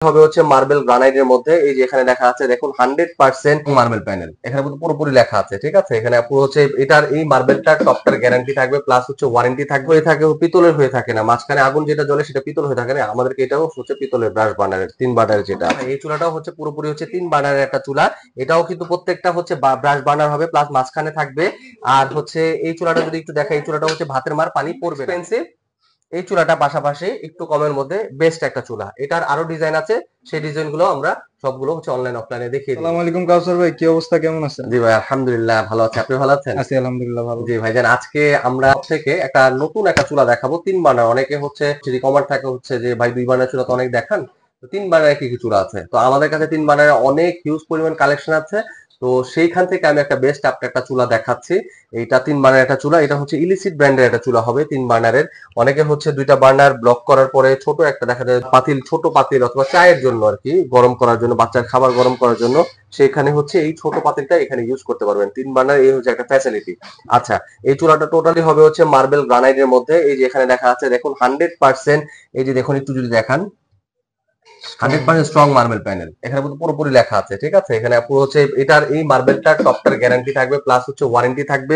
হবে হচ্ছে মার্বেল গ্রানাইটের মধ্যে এই যে এখানে লেখা আছে দেখুন 100% মার্বেল প্যানেল এখানে কিন্তু পুরোপুরি লেখা আছে ঠিক আছে এখানে পুরো হচ্ছে এটার এই মার্বেলটার টপটার গ্যারান্টি থাকবে প্লাস হচ্ছে ওয়ারেন্টি থাকবে হয়ে থাকে পিতলের হয়ে থাকে না মাঝখানে আগুন যেটা জ্বলে সেটা পিতল হয়ে থাকে না আমাদেরকে এটাও হচ্ছে পিতলের ব্রাশ বার্নারের 3 বার্নারের যেটা এই চুলাটাও হচ্ছে পুরোপুরি হচ্ছে 3 বার্নারের একটা চুলা এটাও কিন্তু প্রত্যেকটা হচ্ছে ব্রাশ বার্নার হবে প্লাস মাঝখানে থাকবে আর হচ্ছে এই চুলাটা যদি একটু দেখা এই চুলাটা হচ্ছে ভাতের মার পানি পড়বে এক্সপেন্সিভ এই চুলাটা পাশাপাশি একটু কমের মধ্যে বেস্ট একটা চুলা এটার আরো ডিজাইন আছে সেই ডিজাইন গুলো আমরা সবগুলো হচ্ছে অনলাইন অফলাইনে দেখিয়ে দিই। আসসালামু আলাইকুম কাউসার ভাই, কি অবস্থা, কেমন আছেন? জি ভাই আলহামদুলিল্লাহ ভালো আছি, আপনি ভালো আছেন? আছি আলহামদুলিল্লাহ ভালো। জি ভাইজান আজকে আমরা থেকে একটা নতুন একটা চুলা দেখাবো 3 বার্নার। অনেকে হচ্ছে যদি কমেন্ট থাকে হচ্ছে যে ভাই 2 বার্নার চুলা তো অনেক দেখান, তো 3 বার্নার কি কি চুলা আছে? তো আমাদের কাছে 3 বার্নারের অনেক হিউজ পরিমাণ কালেকশন আছে। তো সেইখান থেকে আমি একটা বেস্ট একটা চুলা দেখাচ্ছি। এইটা 3 বার্নার একটা চুলা, এটা হচ্ছে ইলিসিট ব্র্যান্ডের একটা চুলা হবে 3 বার্নারের। অনেকে হচ্ছে 2টা বার্নার ব্লক করার পরে ছোট একটা দেখা যায় পাতিল, ছোট পাতিল অথবা চায়ের জন্য আর কি গরম করার জন্য, বাচ্চার খাবার গরম করার জন্য সেখানে হচ্ছে এই ছোট পাতিলটা এখানে ইউজ করতে পারবেন। 3 বার্নার এই হচ্ছে একটা ফ্যাসিলিটি। আচ্ছা, এই চুলাটা টোটালি হবে হচ্ছে মার্বেল গ্রানাইটের মধ্যে এই যে এখানে দেখা আছে দেখুন 100%। এই যে দেখুন একটু যদি দেখান 100% স্ট্রং মার্বেল প্যানেল এখানে কিন্তু পুরোপুরি লেখা আছে ঠিক আছে এখানে পুরো হচ্ছে এটার এই মার্বেলটার টপটার গ্যারান্টি থাকবে প্লাস হচ্ছে ওয়ারেন্টি থাকবে।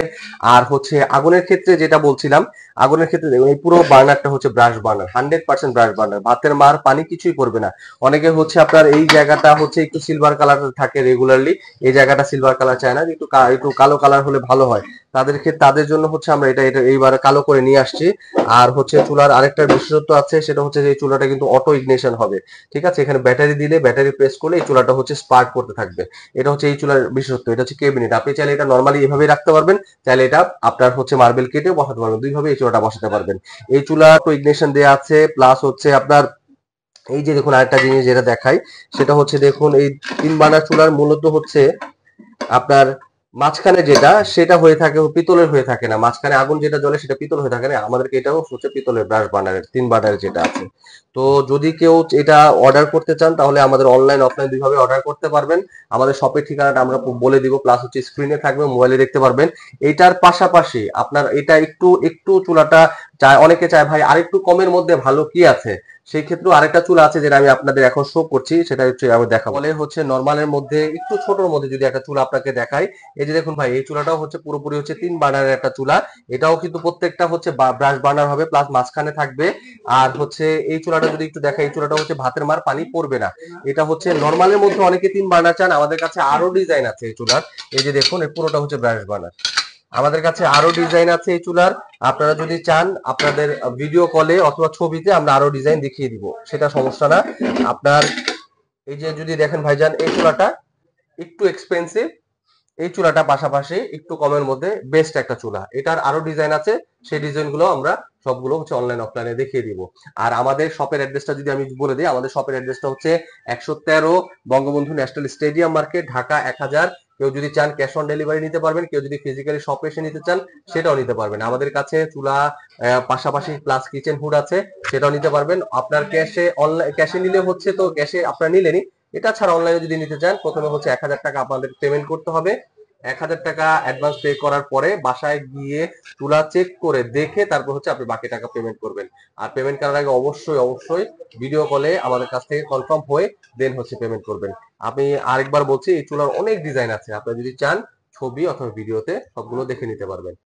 আর হচ্ছে আগুনের ক্ষেত্রে যেটা বলছিলাম, আগুনের ক্ষেত্রে দেখুন এই পুরো বার্নারটা হচ্ছে ব্রাশ বার্নার, 100% ব্রাশ বার্নার, ভাতের মার পানি কিছুই পড়বে না। অনেকে হচ্ছে আপনার এই জায়গাটা হচ্ছে একটু সিলভার কালার থাকে রেগুলারলি, এই জায়গাটা সিলভার কালার চায় না, একটু কালো কালার হলে ভালো হয়। তাদের জন্য হচ্ছে আমরা এটা এইবার কালো করে নিয়ে আসছি। আর হচ্ছে চুলার আরেকটা বিশেষত্ব আছে, সেটা হচ্ছে যে এই চুলাটা কিন্তু অটো ইগনিশন হবে ঠিক আছে। এখানে ব্যাটারি দিলে ব্যাটারি প্রেস করলে এই চুলাটা হচ্ছে স্পার্ক করতে থাকবে। এটা হচ্ছে এই চুলার বিশেষত্ব। এটা হচ্ছে কেবিনেট, আপনি চাইলে এটা নর্মালি এভাবেই রাখতে পারবেন, চাইলে এটা আপনার হচ্ছে মার্বেল কেটেও বসাতে পারবেন, দুইভাবে এই চুলাটা বসাতে পারবেন। এই চুলা তো ইগনিশন দেওয়া আছে প্লাস হচ্ছে আপনার এই যে দেখুন আরেকটা জিনিস যেটা দেখাই সেটা হচ্ছে দেখুন এই 3 বার্নার চুলার মূলত হচ্ছে আপনার মাঝখানে যেটা সেটা হয়ে থাকে পিতলের হয়ে থাকে না, মাঝখানে আগুন যেটা জ্বলে সেটা পিতল হয়ে থাকে না, আমাদেরকে এটাও হচ্ছে পিতলের ব্রাশ বার্নারের 3 বার্নারের যেটা আছে। তো যদি কেউ এটা অর্ডার করতে চান তাহলে আমাদের অনলাইন অফলাইন দুইভাবে অর্ডার করতে পারবেন। আমাদের শপের ঠিকানাটা আমরা বলে দিব, প্লাস হচ্ছে স্ক্রিনে থাকবে, মোবাইলে দেখতে পারবেন। এইটার পাশাপাশি আপনার এটা একটু একটু চুলাটা চায়, অনেকে চায় ভাই আরেকটু কমের মধ্যে ভালো কি আছে, সেই ক্ষেত্রে আরেকটা চুলা আছে যেটা আমি আপনাদের এখন শো করছি, সেটা হচ্ছে আমি দেখাবো। বলে হচ্ছে নরমালের মধ্যে একটু ছোটর মধ্যে যদি একটা চুলা আপনাকে দেখাই, এই যে দেখুন ভাই এই চুলাটাও হচ্ছে পুরোপুরি হচ্ছে 3 বার্নারের একটা চুলা। এটাও কিন্তু প্রত্যেকটা হচ্ছে ব্রাশ বার্নার হবে প্লাস মাঝখানে থাকবে। আর হচ্ছে এই চুলাটা যদি একটু দেখাই, এই চুলাটা হচ্ছে ভাতের মার পানি পড়বে না। এটা হচ্ছে নরমালের মধ্যে অনেকে 3 বার্নার চান, আমাদের কাছে আরো ডিজাইন আছে এই চুলার। এই যে দেখুন এই পুরোটা হচ্ছে ব্রাশ বার্নার, আমাদের কাছে আরো ডিজাইন আছে এই চুলার। আপনারা যদি চান আপনাদের ভিডিও কলে অথবা ছবিতে আমরা আরো ডিজাইন দেখিয়ে দিব, সেটা সমস্যা না আপনার। এই যে যদি দেখেন ভাইজান এই চুলাটা একটু এক্সপেন্সিভ, এই চুলাটা পাশাপাশি একটু কমের মধ্যে বেস্ট একটা চুলা, এটার আরো ডিজাইন আছে সেই ডিজাইন গুলো আমরা সবগুলো হচ্ছে অনলাইন অফলাইনে দেখিয়ে দিব। আর আমাদের শপের অ্যাড্রেসটা যদি আমি বলে দিই, আমাদের শপের অ্যাড্রেসটা হচ্ছে 113 Bangabandhu national stadium market, Dhaka 1000। কেউ যদি চান ক্যাশ অন ডেলিভারি নিতে পারবেন, কেউ যদি ফিজিক্যালি শপে এসে নিতে চান সেটাও নিতে পারবেন। আমাদের কাছে চুলা পাশাপাশি প্লাস কিচেন হুড আছে, সেটাও নিতে পারবেন। আপনার ক্যাশে অনলাইন ক্যাশে নিলে হচ্ছে তো ক্যাশে আপনারা নিলেনই, এটা ছাড়া অনলাইনে যদি নিতে চান প্রথমে হচ্ছে 1000 টাকা আপনাদের পেমেন্ট করতে হবে। 1000 টাকা অ্যাডভান্স পে করার পরে বাসায় গিয়ে চুলা চেক করে দেখে তারপর হচ্ছে আপনি বাকি টাকা পেমেন্ট করবেন। আর পেমেন্ট করার আগে অবশ্যই অবশ্যই ভিডিও কলে আমাদের কাছ থেকে কনফার্ম হয়ে দেন হচ্ছে পেমেন্ট করবেন। আমি আরেকবার বলছি এই চুলার অনেক ডিজাইন আছে, আপনারা যদি চান ছবি অথবা ভিডিওতে সবগুলো দেখে নিতে পারবেন।